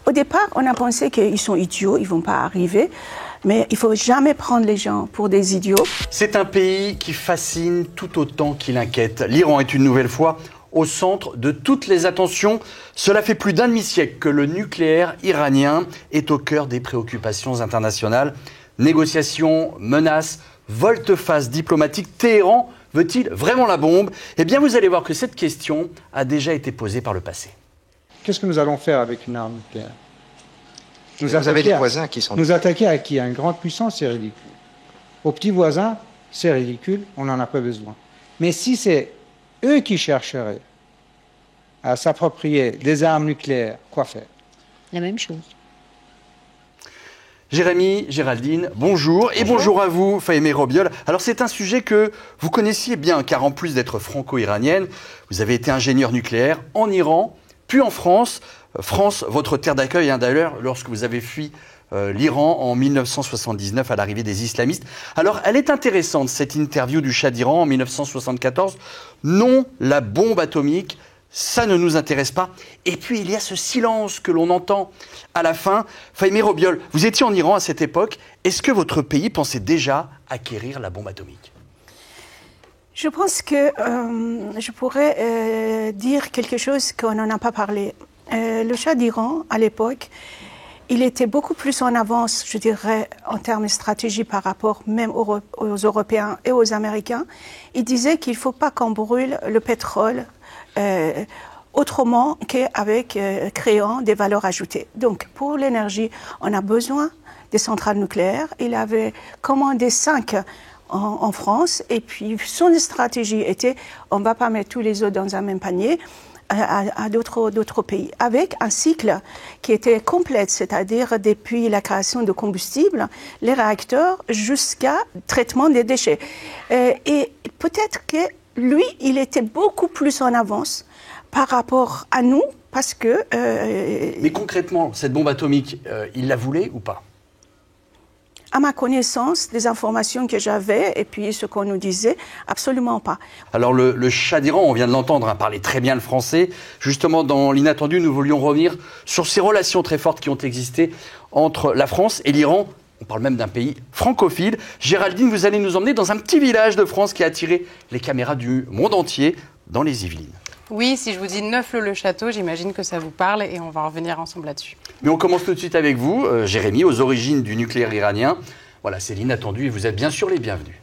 Au départ, on a pensé qu'ils sont idiots, ils ne vont pas arriver. Mais il ne faut jamais prendre les gens pour des idiots. C'est un pays qui fascine tout autant qu'il inquiète. L'Iran est une nouvelle fois au centre de toutes les attentions. Cela fait plus d'un demi-siècle que le nucléaire iranien est au cœur des préoccupations internationales. Négociations, menaces, volte-face diplomatique. Téhéran veut-il vraiment la bombe? Eh bien, vous allez voir que cette question a déjà été posée par le passé. Qu'est-ce que nous allons faire avec une arme nucléaire? Vous avez des voisins qui sont... Nous attaquer à qui? À une grande puissance, c'est ridicule. Aux petits voisins, c'est ridicule, on n'en a pas besoin. Mais si c'est eux qui chercheraient à s'approprier des armes nucléaires, quoi faire? La même chose. Jérémy, Géraldine, bonjour. Et bonjour à vous, Fahimé Robiol. Alors c'est un sujet que vous connaissiez bien, car en plus d'être franco-iranienne, vous avez été ingénieur nucléaire en Iran, puis en France. France, votre terre d'accueil, d'ailleurs, lorsque vous avez fui l'Iran en 1979 à l'arrivée des islamistes. Alors, elle est intéressante, cette interview du Shah d'Iran en 1974. Non, la bombe atomique, ça ne nous intéresse pas. Et puis, il y a ce silence que l'on entend à la fin. Fahimé Robiol, vous étiez en Iran à cette époque. Est-ce que votre pays pensait déjà acquérir la bombe atomique? Je pense que je pourrais dire quelque chose qu'on n'en a pas parlé. Le Shah d'Iran, à l'époque, il était beaucoup plus en avance, je dirais, en termes de stratégie par rapport même aux Européens et aux Américains. Il disait qu'il ne faut pas qu'on brûle le pétrole autrement qu'avec créant des valeurs ajoutées. Donc, pour l'énergie, on a besoin des centrales nucléaires. Il avait commandé 5 en France, et puis son stratégie était, on ne va pas mettre tous les œufs dans un même panier, à d'autres pays, avec un cycle qui était complet, c'est-à-dire depuis la création de combustible, les réacteurs, jusqu'à traitement des déchets. Et peut-être que lui, il était beaucoup plus en avance par rapport à nous, parce que... Mais concrètement, cette bombe atomique, il la voulait ou pas? À ma connaissance, des informations que j'avais et puis ce qu'on nous disait, absolument pas. Alors le Shah d'Iran, on vient de l'entendre, parler très bien le français. Justement, dans l'inattendu, nous voulions revenir sur ces relations très fortes qui ont existé entre la France et l'Iran. On parle même d'un pays francophile. Géraldine, vous allez nous emmener dans un petit village de France qui a attiré les caméras du monde entier, dans les Yvelines. Oui, si je vous dis Neufle-le-Château, j'imagine que ça vous parle et on va en revenir ensemble là-dessus. Mais on commence tout de suite avec vous, Jérémy, aux origines du nucléaire iranien. Voilà, c'est l'inattendu et vous êtes bien sûr les bienvenus.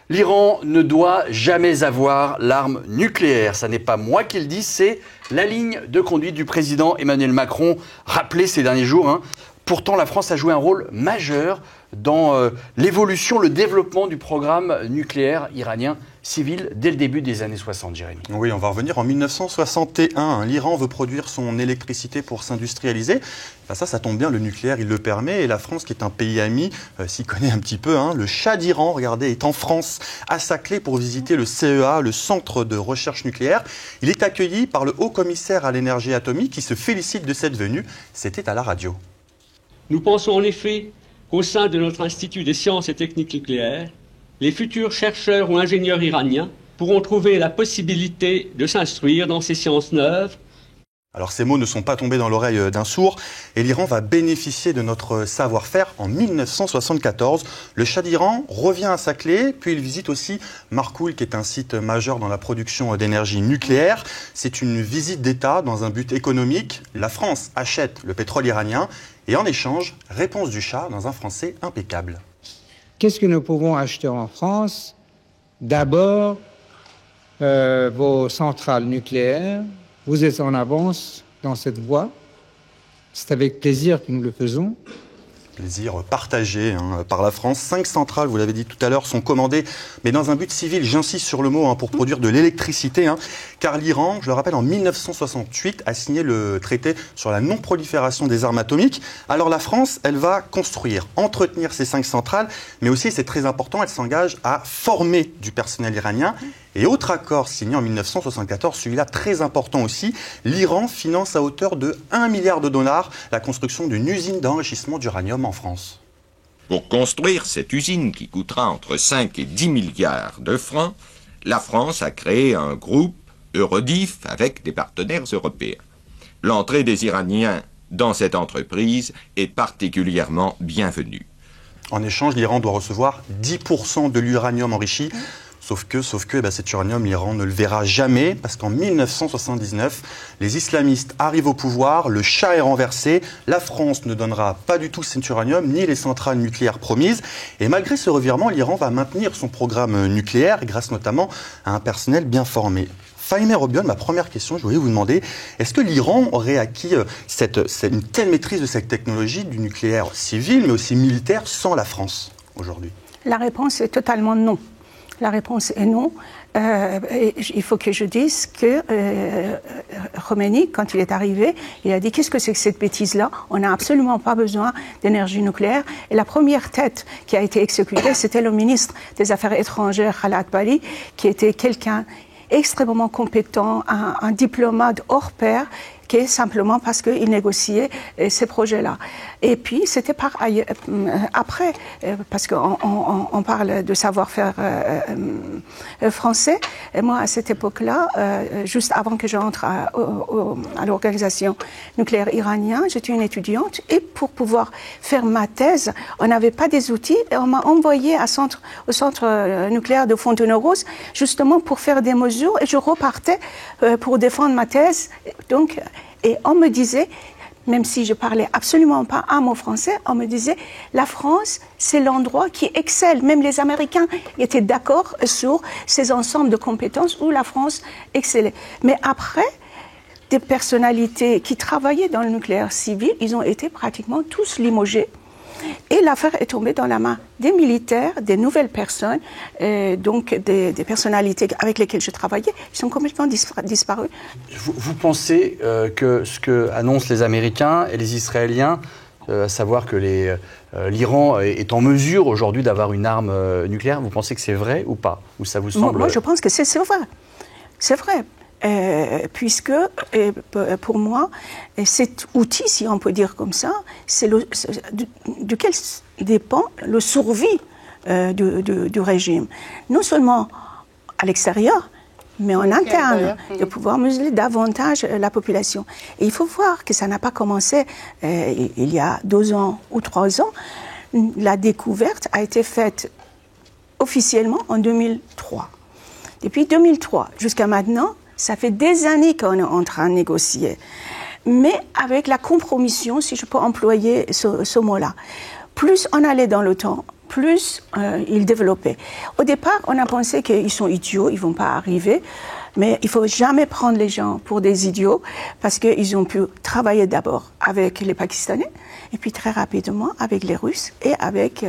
L'Iran ne doit jamais avoir l'arme nucléaire. Ça n'est pas moi qui le dis, c'est la ligne de conduite du président Emmanuel Macron, rappelée ces derniers jours. Pourtant, la France a joué un rôle majeur dans l'évolution, le développement du programme nucléaire iranien civil dès le début des années 60, Jérémy. Oui, on va revenir en 1961. L'Iran veut produire son électricité pour s'industrialiser. Ça tombe bien, le nucléaire, il le permet. Et la France, qui est un pays ami, s'y connaît un petit peu. Le Shah d'Iran, regardez, est en France, à Saclay, pour visiter le CEA, le Centre de recherche nucléaire. Il est accueilli par le haut-commissaire à l'énergie atomique qui se félicite de cette venue. C'était à la radio. Nous pensons en effet qu'au sein de notre Institut des sciences et techniques nucléaires, les futurs chercheurs ou ingénieurs iraniens pourront trouver la possibilité de s'instruire dans ces sciences neuves. Alors ces mots ne sont pas tombés dans l'oreille d'un sourd et l'Iran va bénéficier de notre savoir-faire en 1974. Le Shah d'Iran revient à Saclay, puis il visite aussi Marcoule, qui est un site majeur dans la production d'énergie nucléaire. C'est une visite d'État dans un but économique. La France achète le pétrole iranien et en échange, réponse du Shah dans un français impeccable. Qu'est-ce que nous pouvons acheter en France? D'abord, vos centrales nucléaires. Vous êtes en avance dans cette voie. C'est avec plaisir que nous le faisons. Plaisir partagé par la France. 5 centrales, vous l'avez dit tout à l'heure, sont commandées, mais dans un but civil, j'insiste sur le mot, pour produire de l'électricité. Car l'Iran, je le rappelle, en 1968, a signé le traité sur la non-prolifération des armes atomiques. Alors la France, elle va construire, entretenir ces 5 centrales, mais aussi, c'est très important, elle s'engage à former du personnel iranien. Et autre accord signé en 1974, celui-là très important aussi, l'Iran finance à hauteur de 1 milliard de dollars la construction d'une usine d'enrichissement d'uranium en France. Pour construire cette usine qui coûtera entre 5 et 10 milliards de francs, la France a créé un groupe Eurodif avec des partenaires européens. L'entrée des Iraniens dans cette entreprise est particulièrement bienvenue. En échange, l'Iran doit recevoir 10% de l'uranium enrichi. Sauf que cet uranium, l'Iran ne le verra jamais, parce qu'en 1979, les islamistes arrivent au pouvoir, le Shah est renversé, la France ne donnera pas du tout cet uranium, ni les centrales nucléaires promises. Et malgré ce revirement, l'Iran va maintenir son programme nucléaire, grâce notamment à un personnel bien formé. Robiol, ma première question, je voulais vous demander, est-ce que l'Iran aurait acquis une telle maîtrise de cette technologie du nucléaire civil, mais aussi militaire, sans la France aujourd'hui? La réponse est totalement non. La réponse est non. Il faut que je dise que Khomeini, quand il est arrivé, il a dit qu'est-ce que c'est que cette bêtise-là? On n'a absolument pas besoin d'énergie nucléaire. Et la première tête qui a été exécutée, c'était le ministre des Affaires étrangères, Khaled Bali, qui était quelqu'un extrêmement compétent, un diplomate hors pair, qui est simplement parce qu'il négociait ces projets-là. Et puis, c'était après, parce qu'on parle de savoir-faire français. Et moi, à cette époque-là, juste avant que j'entre à l'organisation nucléaire iranienne, j'étais une étudiante. Et pour pouvoir faire ma thèse, on n'avait pas des outils. Et on m'a envoyé au centre nucléaire de Fontenay-aux-Roses, justement pour faire des mesures. Et je repartais pour défendre ma thèse. Donc, et on me disait, même si je parlais absolument pas un mot français, on me disait, la France, c'est l'endroit qui excelle. Même les Américains étaient d'accord sur ces ensembles de compétences où la France excellait. Mais après, des personnalités qui travaillaient dans le nucléaire civil, ils ont été pratiquement tous limogés. Et l'affaire est tombée dans la main des militaires, des nouvelles personnes, donc des personnalités avec lesquelles je travaillais, ils sont complètement disparus. Vous pensez que ce que annoncent les Américains et les Israéliens, à savoir que l'Iran est en mesure aujourd'hui d'avoir une arme nucléaire, vous pensez que c'est vrai ou pas? Ou ça vous semble... Moi, je pense que c'est vrai. C'est vrai. Puisque, pour moi, cet outil, si on peut dire comme ça, c'est duquel dépend le survie du régime. Non seulement à l'extérieur, mais en interne, de pouvoir museler davantage la population. Et il faut voir que ça n'a pas commencé il y a 2 ans ou 3 ans. La découverte a été faite officiellement en 2003. Depuis 2003 jusqu'à maintenant, ça fait des années qu'on est en train de négocier. Mais avec la compromission, si je peux employer ce mot-là, plus on allait dans le temps, plus ils développaient. Au départ, on a pensé qu'ils sont idiots, ils ne vont pas arriver. Mais il ne faut jamais prendre les gens pour des idiots parce qu'ils ont pu travailler d'abord avec les Pakistanais et puis très rapidement avec les Russes et avec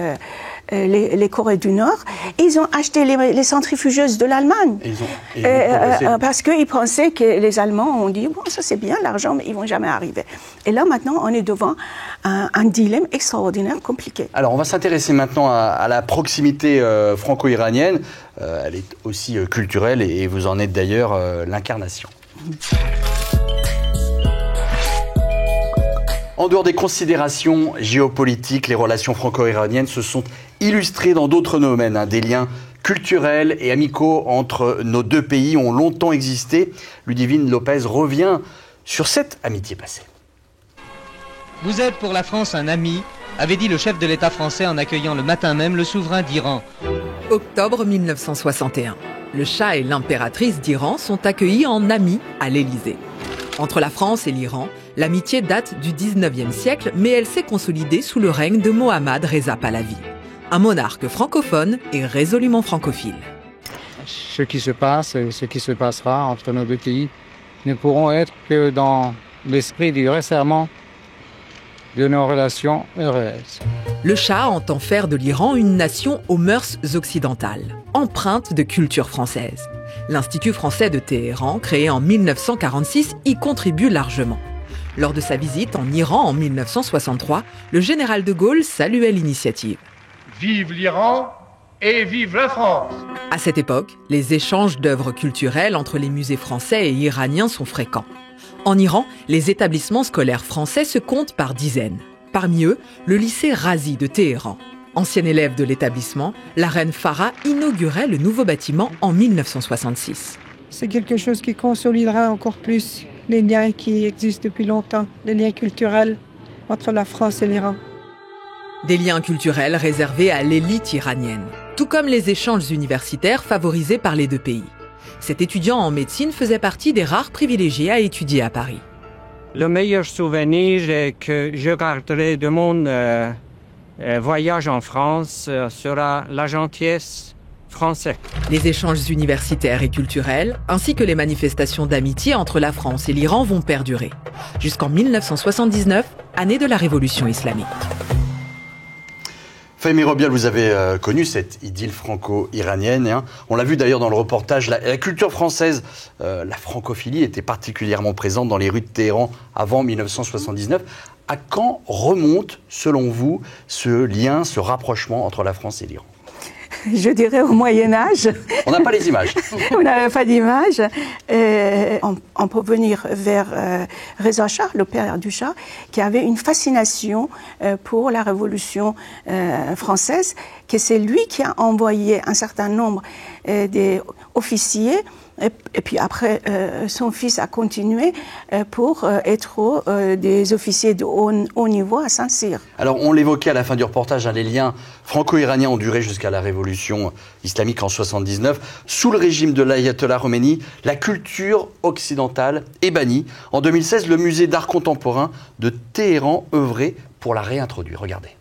les Corées du Nord. Ils ont acheté les centrifugeuses de l'Allemagne parce qu'ils pensaient que les Allemands ont dit bon, ça c'est bien l'argent, mais ils ne vont jamais arriver. Et là maintenant, on est devant un dilemme extraordinaire, compliqué. Alors on va s'intéresser maintenant à la proximité franco-iranienne. Elle est aussi culturelle et vous en êtes d'ailleurs l'incarnation. En dehors des considérations géopolitiques, les relations franco-iraniennes se sont illustrées dans d'autres domaines. Des liens culturels et amicaux entre nos deux pays ont longtemps existé. Ludivine Lopez revient sur cette amitié passée. Vous êtes pour la France un ami, avait dit le chef de l'État français en accueillant le matin même le souverain d'Iran. Octobre 1961. Le Shah et l'impératrice d'Iran sont accueillis en amis à l'Élysée. Entre la France et l'Iran, l'amitié date du 19e siècle, mais elle s'est consolidée sous le règne de Mohammad Reza Pahlavi, un monarque francophone et résolument francophile. Ce qui se passe et ce qui se passera entre nos deux pays ne pourront être que dans l'esprit du resserrement de nos relations heureuses. Le Shah entend faire de l'Iran une nation aux mœurs occidentales, empreinte de culture française. L'Institut français de Téhéran, créé en 1946, y contribue largement. Lors de sa visite en Iran en 1963, le général de Gaulle saluait l'initiative. Vive l'Iran et vive la France! À cette époque, les échanges d'œuvres culturelles entre les musées français et iraniens sont fréquents. En Iran, les établissements scolaires français se comptent par dizaines. Parmi eux, le lycée Razi de Téhéran. Ancienne élève de l'établissement, la reine Farah inaugurait le nouveau bâtiment en 1966. C'est quelque chose qui consolidera encore plus les liens qui existent depuis longtemps, les liens culturels entre la France et l'Iran. Des liens culturels réservés à l'élite iranienne, tout comme les échanges universitaires favorisés par les deux pays. Cet étudiant en médecine faisait partie des rares privilégiés à étudier à Paris. Le meilleur souvenir que je garderai de mon voyage en France sera la gentillesse française. Les échanges universitaires et culturels, ainsi que les manifestations d'amitié entre la France et l'Iran vont perdurer, jusqu'en 1979, année de la révolution islamique. Fahimé Robiol, vous avez connu cette idylle franco-iranienne. Hein. On l'a vu d'ailleurs dans le reportage. La culture française, la francophilie était particulièrement présente dans les rues de Téhéran avant 1979. À quand remonte, selon vous, ce lien, ce rapprochement entre la France et l'Iran ? Je dirais au Moyen-Âge. On n'a pas les images. On n'a pas d'images. On peut venir vers Reza Shah, le père du Shah, qui avait une fascination pour la Révolution française, que c'est lui qui a envoyé un certain nombre d'officiers. Et puis après, son fils a continué pour être des officiers de haut niveau à Saint-Cyr. Alors, on l'évoquait à la fin du reportage, hein, les liens franco-iraniens ont duré jusqu'à la révolution islamique en 79. Sous le régime de l'ayatollah Khomeini, la culture occidentale est bannie. En 2016, le musée d'art contemporain de Téhéran œuvrait pour la réintroduire. Regardez.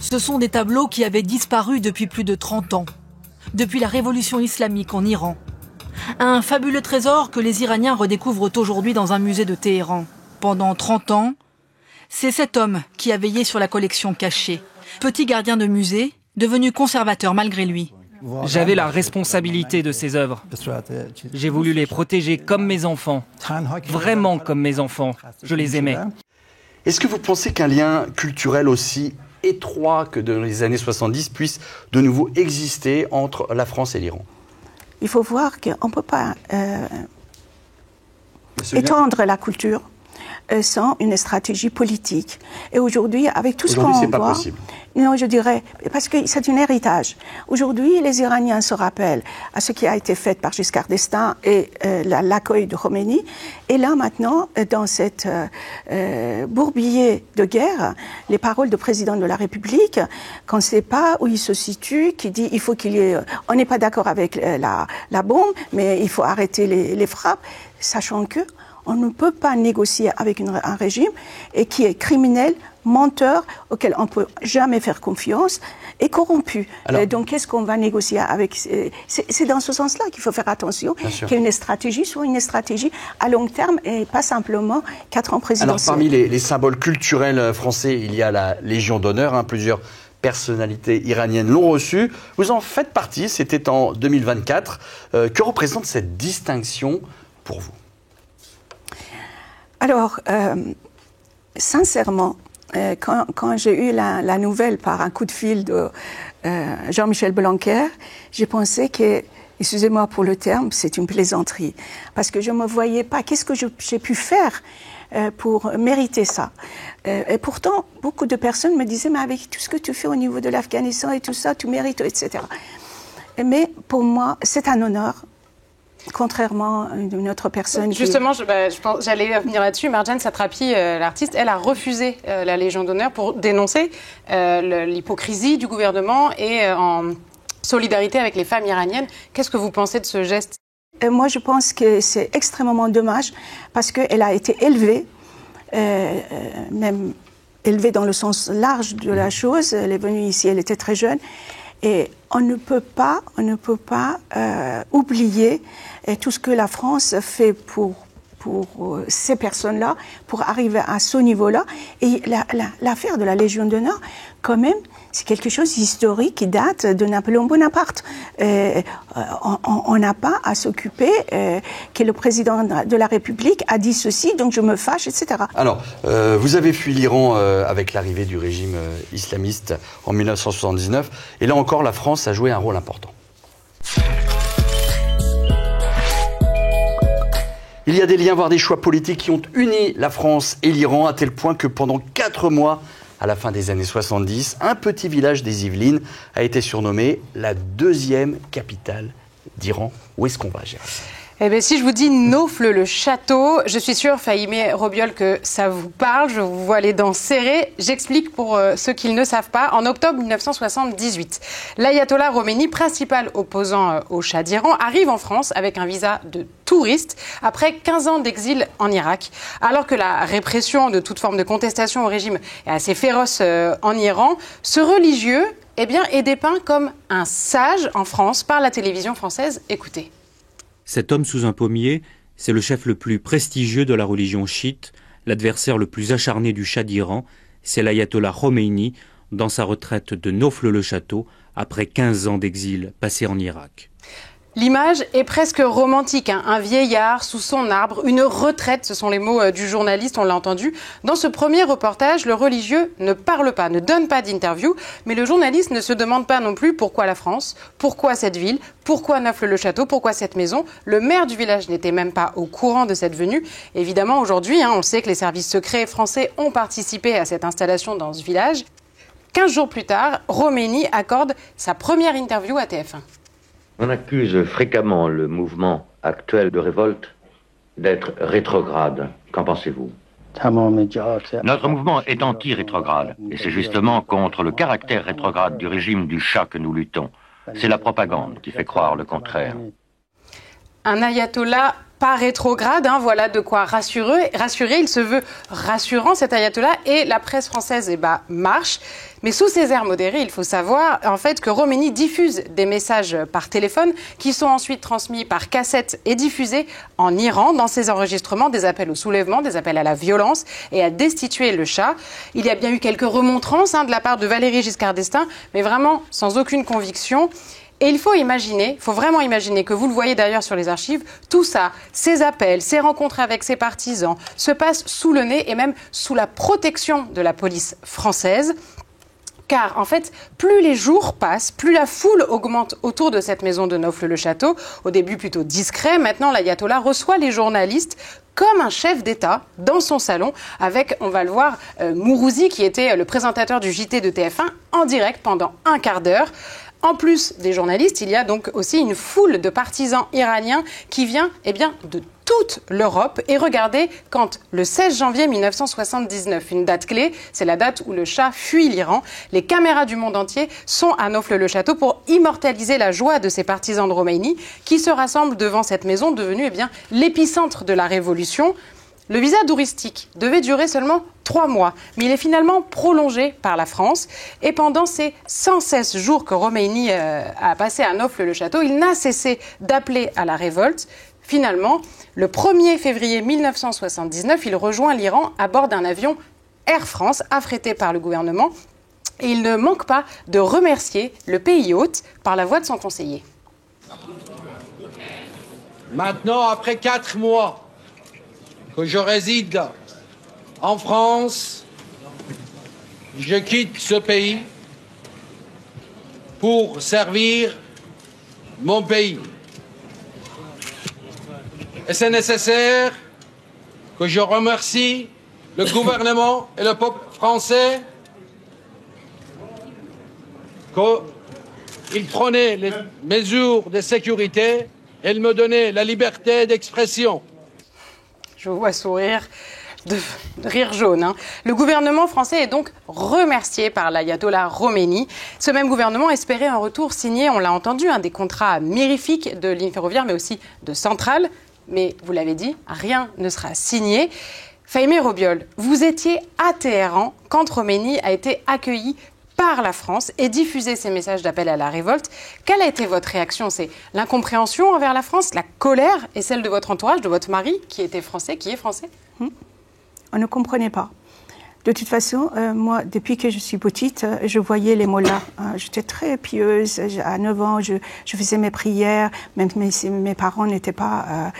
Ce sont des tableaux qui avaient disparu depuis plus de 30 ans, depuis la révolution islamique en Iran. Un fabuleux trésor que les Iraniens redécouvrent aujourd'hui dans un musée de Téhéran. Pendant 30 ans, c'est cet homme qui a veillé sur la collection cachée. Petit gardien de musée, devenu conservateur malgré lui. J'avais la responsabilité de ces œuvres. J'ai voulu les protéger comme mes enfants. Vraiment comme mes enfants. Je les aimais. Est-ce que vous pensez qu'un lien culturel aussi étroit que dans les années 70 puisse de nouveau exister entre la France et l'Iran ? Il faut voir qu'on ne peut pas étendre la culture sans une stratégie politique. Et aujourd'hui, avec tout ce qu'on voit... c'est pas possible. Non, je dirais, parce que c'est un héritage. Aujourd'hui, les Iraniens se rappellent à ce qui a été fait par Giscard d'Estaing et l'accueil de Khomeini. Et là, maintenant, dans cette bourbier de guerre, les paroles du président de la République, qu'on ne sait pas où il se situe, qui dit il faut qu'il y ait... On n'est pas d'accord avec la bombe, mais il faut arrêter les frappes, sachant que on ne peut pas négocier avec un régime et qui est criminel, menteur, auquel on ne peut jamais faire confiance et corrompu. Donc, qu'est-ce qu'on va négocier avec... C'est dans ce sens-là qu'il faut faire attention, qu'il y ait une stratégie, soit une stratégie à long terme et pas simplement 4 ans présidentiels. Alors, parmi les symboles culturels français, il y a la Légion d'honneur, hein, plusieurs personnalités iraniennes l'ont reçue. Vous en faites partie, c'était en 2024. Que représente cette distinction pour vous ? Alors, sincèrement, quand j'ai eu la nouvelle par un coup de fil de Jean-Michel Blanquer, j'ai pensé que, excusez-moi pour le terme, c'est une plaisanterie. Parce que je ne me voyais pas, qu'est-ce que j'ai pu faire pour mériter ça. Et pourtant, beaucoup de personnes me disaient, mais avec tout ce que tu fais au niveau de l'Afghanistan et tout ça, tu mérites, etc. Mais pour moi, c'est un honneur. Contrairement à une autre personne. Justement, j'allais venir là-dessus. Marjane Satrapi, l'artiste, elle a refusé la Légion d'honneur pour dénoncer l'hypocrisie du gouvernement et en solidarité avec les femmes iraniennes. Qu'est-ce que vous pensez de ce geste ? Moi, je pense que c'est extrêmement dommage parce qu'elle a été élevée, même élevée dans le sens large de la chose. Elle est venue ici, elle était très jeune. Et on ne peut pas oublier tout ce que la France fait pour ces personnes-là, pour arriver à ce niveau-là. Et l'affaire de la Légion d'honneur, quand même, c'est quelque chose d'historique qui date de Napoléon Bonaparte. On n'a pas à s'occuper que le président de la République a dit ceci, donc je me fâche, etc. Alors, vous avez fui l'Iran avec l'arrivée du régime islamiste en 1979. Et là encore, la France a joué un rôle important. Il y a des liens, voire des choix politiques qui ont uni la France et l'Iran à tel point que pendant 4 mois, à la fin des années 70, un petit village des Yvelines a été surnommé la 2e capitale d'Iran. Où est-ce qu'on va, Gérald ? Eh bien, si je vous dis Naufle-le-Château, je suis sûre, Fahimé Robiol, que ça vous parle. Je vous vois les dents serrées. J'explique pour ceux qui ne savent pas. En octobre 1978, l'ayatollah Khomeini, principal opposant au Shah d'Iran, arrive en France avec un visa de touriste après 15 ans d'exil en Irak. Alors que la répression de toute forme de contestation au régime est assez féroce en Iran, ce religieux est dépeint comme un sage en France par la télévision française. Écoutez. Cet homme sous un pommier, c'est le chef le plus prestigieux de la religion chiite, l'adversaire le plus acharné du Shah d'Iran, c'est l'ayatollah Khomeini, dans sa retraite de Naufle-le-Château, après 15 ans d'exil passé en Irak. L'image est presque romantique, hein. Un vieillard sous son arbre, une retraite, ce sont les mots du journaliste, on l'a entendu. Dans ce premier reportage, le religieux ne parle pas, ne donne pas d'interview, mais le journaliste ne se demande pas non plus pourquoi la France, pourquoi cette ville, pourquoi Naufle-le-Château, pourquoi cette maison. Le maire du village n'était même pas au courant de cette venue. Évidemment, aujourd'hui, on sait que les services secrets français ont participé à cette installation dans ce village. 15 jours plus tard, Khomeini accorde sa première interview à TF1. On accuse fréquemment le mouvement actuel de révolte d'être rétrograde. Qu'en pensez-vous ? Notre mouvement est anti-rétrograde, et c'est justement contre le caractère rétrograde du régime du Shah que nous luttons. C'est la propagande qui fait croire le contraire. Un ayatollah pas rétrograde, voilà de quoi rassurer. Il se veut rassurant, cet ayatollah, et la presse française marche. Mais sous ces airs modérés, il faut savoir en fait que Khomeini diffuse des messages par téléphone qui sont ensuite transmis par cassette et diffusés en Iran. Dans ces enregistrements, des appels au soulèvement, des appels à la violence et à destituer le Shah. Il y a bien eu quelques remontrances de la part de Valéry Giscard d'Estaing, mais vraiment sans aucune conviction. Et il faut vraiment imaginer que vous le voyez d'ailleurs sur les archives, tout ça, ces appels, ces rencontres avec ses partisans, se passent sous le nez et même sous la protection de la police française. Car en fait, plus les jours passent, plus la foule augmente autour de cette maison de Naufle-le-Château. Au début plutôt discret, maintenant l'ayatollah reçoit les journalistes comme un chef d'État dans son salon avec, on va le voir, Mourouzi qui était le présentateur du JT de TF1 en direct pendant un quart d'heure. En plus des journalistes, il y a donc aussi une foule de partisans iraniens qui vient de toute l'Europe. Et regardez, quand le 16 janvier 1979, une date clé, c'est la date où le Shah fuit l'Iran, les caméras du monde entier sont à Naufle-le-Château pour immortaliser la joie de ces partisans de Khomeini qui se rassemblent devant cette maison devenue l'épicentre de la révolution. Le visa touristique devait durer seulement 3 mois, mais il est finalement prolongé par la France. Et pendant ces 116 jours que Khomeini a passé à Naufle-le-Château, il n'a cessé d'appeler à la révolte. Finalement, le 1er février 1979, il rejoint l'Iran à bord d'un avion Air France affrété par le gouvernement. Et il ne manque pas de remercier le pays hôte par la voix de son conseiller. Maintenant, après 4 mois que je réside en France, je quitte ce pays pour servir mon pays. Et c'est nécessaire que je remercie le gouvernement et le peuple français qu'ils prenaient les mesures de sécurité et ils me donnaient la liberté d'expression. Je vous vois sourire, de rire jaune. Le gouvernement français est donc remercié par l'ayatollah Khomeini. Ce même gouvernement espérait en retour signer, on l'a entendu, des contrats mirifiques de lignes ferroviaires, mais aussi de centrales. Mais vous l'avez dit, rien ne sera signé. Fahimé Robiol, vous étiez à Téhéran quand Khomeini a été accueilli par la France et diffusé ses messages d'appel à la révolte. Quelle a été votre réaction ? C'est l'incompréhension envers la France, la colère et celle de votre entourage, de votre mari qui était français, qui est français ? On ne comprenait pas. De toute façon, moi, depuis que je suis petite, je voyais les mollahs. J'étais très pieuse. À 9 ans, je faisais mes prières, même si mes parents n'étaient pas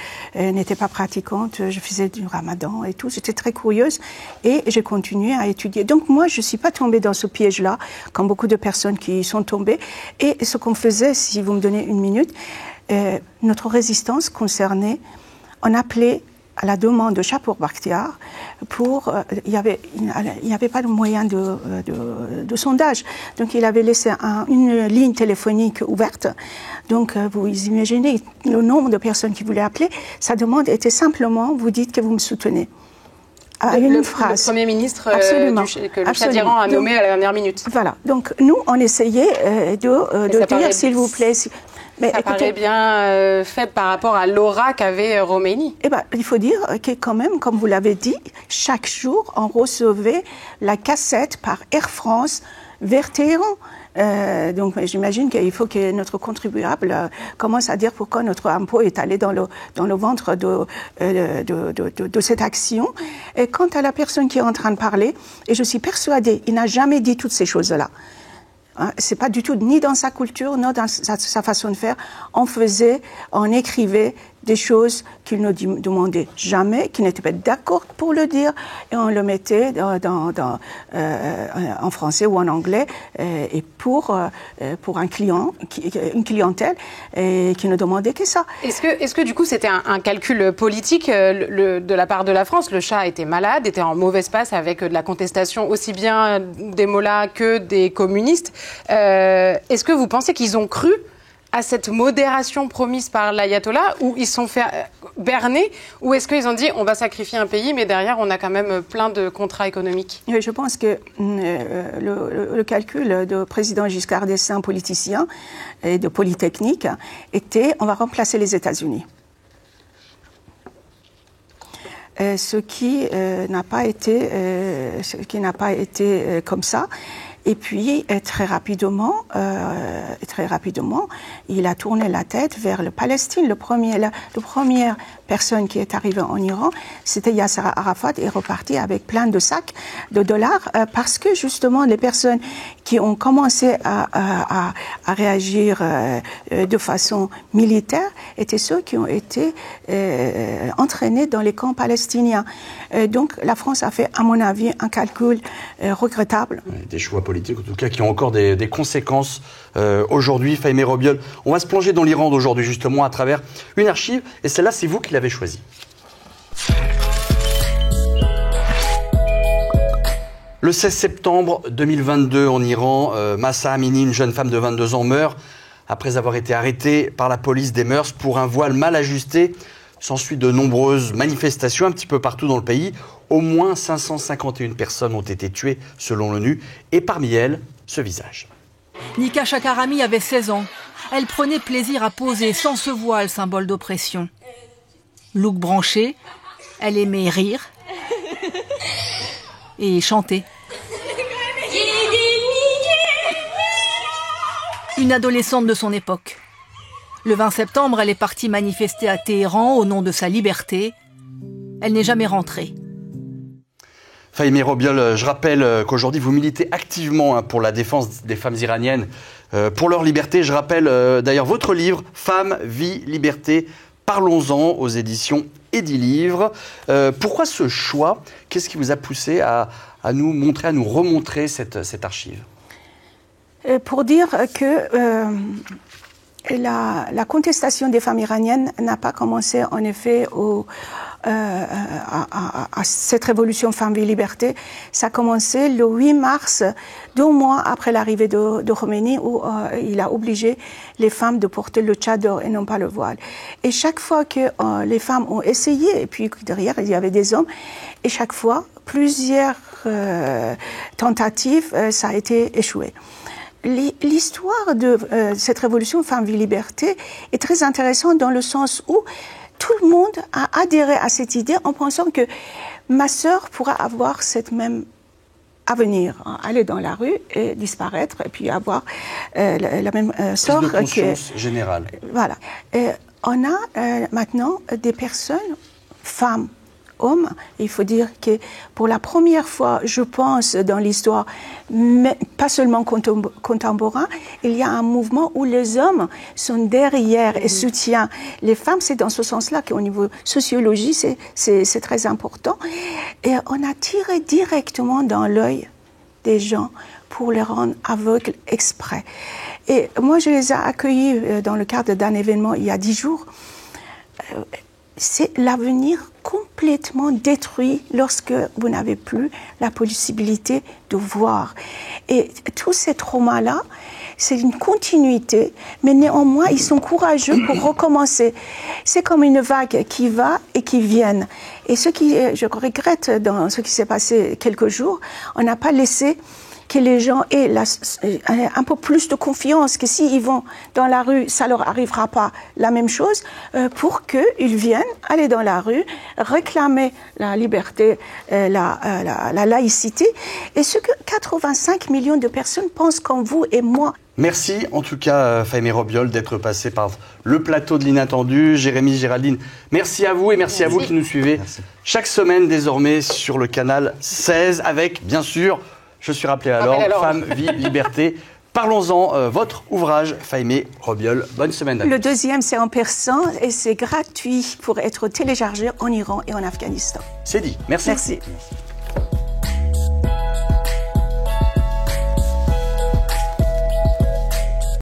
pratiquantes. Je faisais du ramadan et tout. J'étais très curieuse et j'ai continué à étudier. Donc moi, je ne suis pas tombée dans ce piège-là, comme beaucoup de personnes qui y sont tombées. Et ce qu'on faisait, si vous me donnez une minute, notre résistance concernait, on appelait à la demande de Shapur Bakhtiar, il n'y avait pas de moyen de sondage. Donc il avait laissé une ligne téléphonique ouverte. Donc vous imaginez le nombre de personnes qui voulaient appeler. Sa demande était simplement, vous dites que vous me soutenez. Le Premier ministre que le Shah d'Iran a nommé à la dernière minute. Voilà. Donc nous, on essayait de dire, s'il vous plaît... Mais ça paraît bien fait par rapport à l'aura qu'avait Khomeini. Eh ben, il faut dire que quand même, comme vous l'avez dit, chaque jour, on recevait la cassette par Air France vers Téhéran. Donc j'imagine qu'il faut que notre contribuable commence à dire pourquoi notre impôt est allé dans le ventre de cette action. Et quant à la personne qui est en train de parler, et je suis persuadée, il n'a jamais dit toutes ces choses-là. C'est pas du tout ni dans sa culture, ni dans sa façon de faire. On écrivait des choses qu'il ne demandait jamais, qu'il n'était pas d'accord pour le dire, et on le mettait en français ou en anglais, et pour un client, une clientèle, qui ne demandait que ça. Est-ce que du coup c'était un calcul politique de la part de la France? Le Shah était malade, était en mauvaise passe avec de la contestation aussi bien des mollahs que des communistes. Est-ce que vous pensez qu'ils ont cru à cette modération promise par l'ayatollah, ou ils sont fait berner, ou est-ce qu'ils ont dit on va sacrifier un pays, mais derrière on a quand même plein de contrats économiques? Je pense que le calcul du président Giscard d'Estaing, politicien et de Polytechnique, était on va remplacer les États-Unis. Ce qui n'a pas été comme ça. Et puis, très rapidement, il a tourné la tête vers la Palestine. La première personne qui est arrivée en Iran, c'était Yasser Arafat, et reparti avec plein de sacs de dollars, parce que justement, les personnes qui ont commencé à réagir de façon militaire étaient ceux qui ont été entraînés dans les camps palestiniens. Donc, la France a fait, à mon avis, un calcul regrettable. Des choix politiques, en tout cas, qui ont encore des conséquences aujourd'hui. Fahimeh Robiol, on va se plonger dans l'Iran d'aujourd'hui, justement, à travers une archive. Et celle-là, c'est vous qui l'avez choisie. Le 16 septembre 2022, en Iran, Mahsa Amini, une jeune femme de 22 ans, meurt après avoir été arrêtée par la police des mœurs pour un voile mal ajusté. S'ensuit de nombreuses manifestations un petit peu partout dans le pays. Au moins 551 personnes ont été tuées selon l'ONU, et parmi elles, ce visage. Nika Shakarami avait 16 ans. Elle prenait plaisir à poser sans ce voile, symbole d'oppression. Look branché, elle aimait rire et chanter. Une adolescente de son époque. Le 20 septembre, elle est partie manifester à Téhéran au nom de sa liberté. Elle n'est jamais rentrée. Fahimeh Robiol, je rappelle qu'aujourd'hui vous militez activement pour la défense des femmes iraniennes, pour leur liberté. Je rappelle d'ailleurs votre livre « Femmes, vie, liberté ». Parlons-en aux éditions Edilivre. Pourquoi ce choix? Qu'est-ce qui vous a poussé à nous montrer, à nous remontrer cette archive? Pour dire que la contestation des femmes iraniennes n'a pas commencé en effet à cette révolution Femmes-Vie-Liberté. Ça a commencé le 8 mars, 2 mois après l'arrivée de Khomeini, où il a obligé les femmes de porter le tchador et non pas le voile. Et chaque fois que les femmes ont essayé, et puis derrière il y avait des hommes, et chaque fois, plusieurs tentatives, ça a été échoué. L'histoire de cette révolution Femmes-Vie-Liberté est très intéressante dans le sens où tout le monde a adhéré à cette idée en pensant que ma sœur pourra avoir cette même avenir, aller dans la rue et disparaître et puis avoir la même sort. Plus de conscience générale. Voilà. On a maintenant des personnes, femmes, hommes. Il faut dire que pour la première fois, je pense, dans l'histoire, mais pas seulement contemporain, il y a un mouvement où les hommes sont derrière et soutiennent les femmes. C'est dans ce sens-là qu'au niveau sociologie, c'est très important. Et on a tiré directement dans l'œil des gens pour les rendre aveugles exprès. Et moi, je les ai accueillis dans le cadre d'un événement il y a 10 jours. C'est l'avenir complet complètement détruit lorsque vous n'avez plus la possibilité de voir. Et tous ces traumas-là, c'est une continuité, mais néanmoins, ils sont courageux pour recommencer. C'est comme une vague qui va et qui vient. Et ce qui, je regrette dans ce qui s'est passé quelques jours, on n'a pas laissé que les gens aient un peu plus de confiance, que s'ils vont dans la rue, ça leur arrivera pas la même chose, pour qu'ils viennent aller dans la rue, réclamer la liberté, la laïcité, et ce que 85 millions de personnes pensent comme vous et moi. Merci en tout cas, Fahimé Robiol, d'être passé par le plateau de l'Inattendu. Jérémy, Géraldine, merci à vous et merci à vous qui nous suivez chaque semaine désormais sur le canal 16 avec, bien sûr, je suis rappelé à l'ordre, Femmes, Vie, Liberté. Parlons-en, votre ouvrage, Fahimé Robiol. Bonne semaine à vous. Le deuxième, c'est en persan et c'est gratuit pour être téléchargé en Iran et en Afghanistan. C'est dit. Merci. Merci.